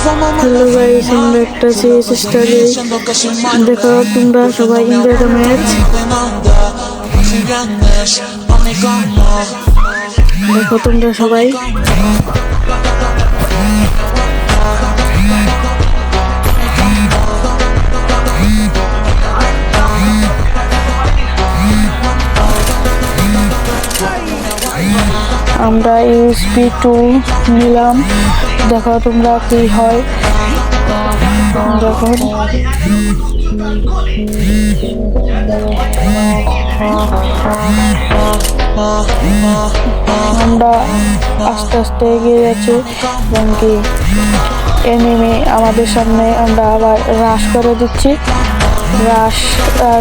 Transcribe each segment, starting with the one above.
Hello guys, আমরা একটা series study. দেখো তোমরা সবাই এনজয় দ্য ম্যাচ। দেখো তোমরা সবাই। আমরা ইউএসপি 2 নিলাম, দেখো তোমরা কি হয়। দেখো আমরা আস্তে আস্তে এগিয়ে যাচ্ছি এবং কি এনিমি আমাদের সামনে। আমরা আবার রাশ করে দিচ্ছি, রাশ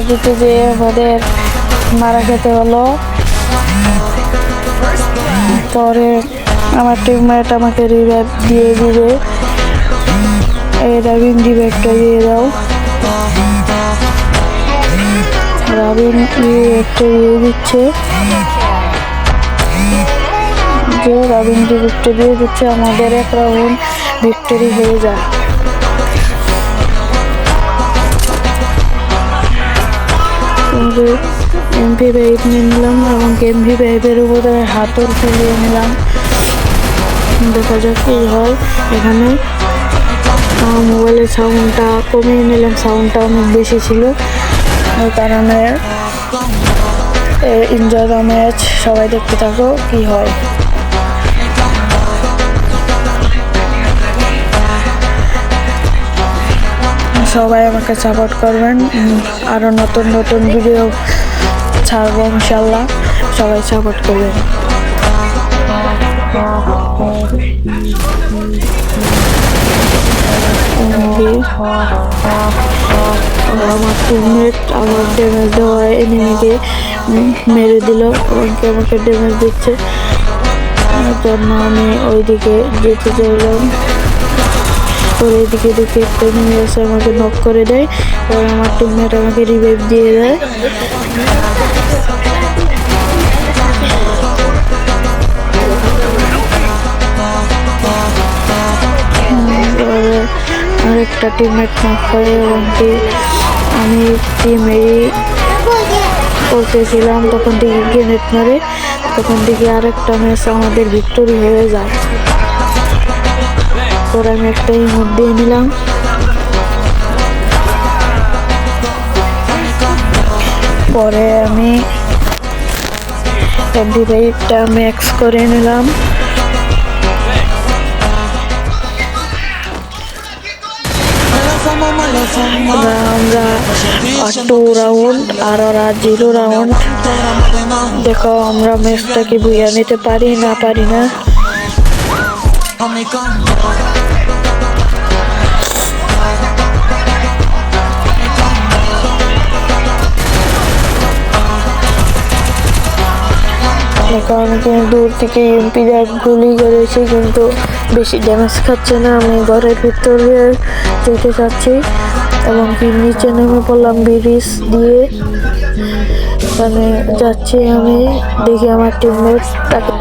দিতে যেয়ে আমাদের মারা খেতে হলো। পরে আমার টিমমেট আমাকে রিভাইভ দিয়ে দিবে। এই রাবিন রিভাইভটা দিয়ে দাও, রাবিন রিভাইভটা দিয়ে দিচ্ছে। যে রাবিন রিভাইভটা দিয়ে দিচ্ছে, আমাদের এক রাউন্ড ভিক্টরি হয়ে যায়। MP5 নিয়ে নিলাম এবং MP5-এর উপরে হাতল ফেলিয়ে নিলাম। দেখা যাক কি হয়। এখানে মোবাইলের সাউন্ডটা কমিয়ে নিলাম, সাউন্ডটা অনেক বেশি ছিল। এই কারণে এনজয় দ্য ম্যাচ, সবাই দেখতে থাকো কি হয়। সবাই আমাকে সাপোর্ট করবেন, আরও নতুন নতুন ভিডিও ছাড়বো ইনশাল্লাহ, সবাই সাপোর্ট করবেন। আমার টিমমেট আমার ড্যামেজ দেওয়া এনিমিকে মেরে দিল এবং আমাকে ড্যামেজ দিচ্ছে, তার জন্য আমি ওইদিকে যেতে চাইলাম। ওর এইদিকে দেখে একটা এনিমি এসে আমাকে নক করে দেয় এবং আমার টিমমেট আমাকে রিভাইভ দিয়ে দেয়। আরেকটা টিমমেট নক করে এবং কি আমি টিমেরই করতেছিলাম, তখন থেকে গ্রেনেড মারে, তখন থেকে আরেকটা ম্যাচ আমাদের ভিক্টরি হয়ে যায়। পরে আমি একটা ইমোট দিয়ে নিলাম। পরে আমি MP5টা ম্যাক্স করে নিলাম। আমরা 2 রাউন্ড আর ওরা 0 রাউন্ড। দেখো আমরা ম্যাচটাকে বুঝে নিতে পারি না দেখো আমি কিন্তু দূর থেকে MP5 গুলি করেছি, কিন্তু বেশি ড্যামেজ খাচ্ছে না। আমি ঘরের ভিতরে যেতে চাচ্ছি এবং কি নিচে নেমে পড়লাম ব্রিজ দিয়ে, মানে যাচ্ছি। আমি দেখি আমার টিমমেট তাকে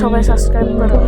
সবাই সাবস্ক্রাইব করো।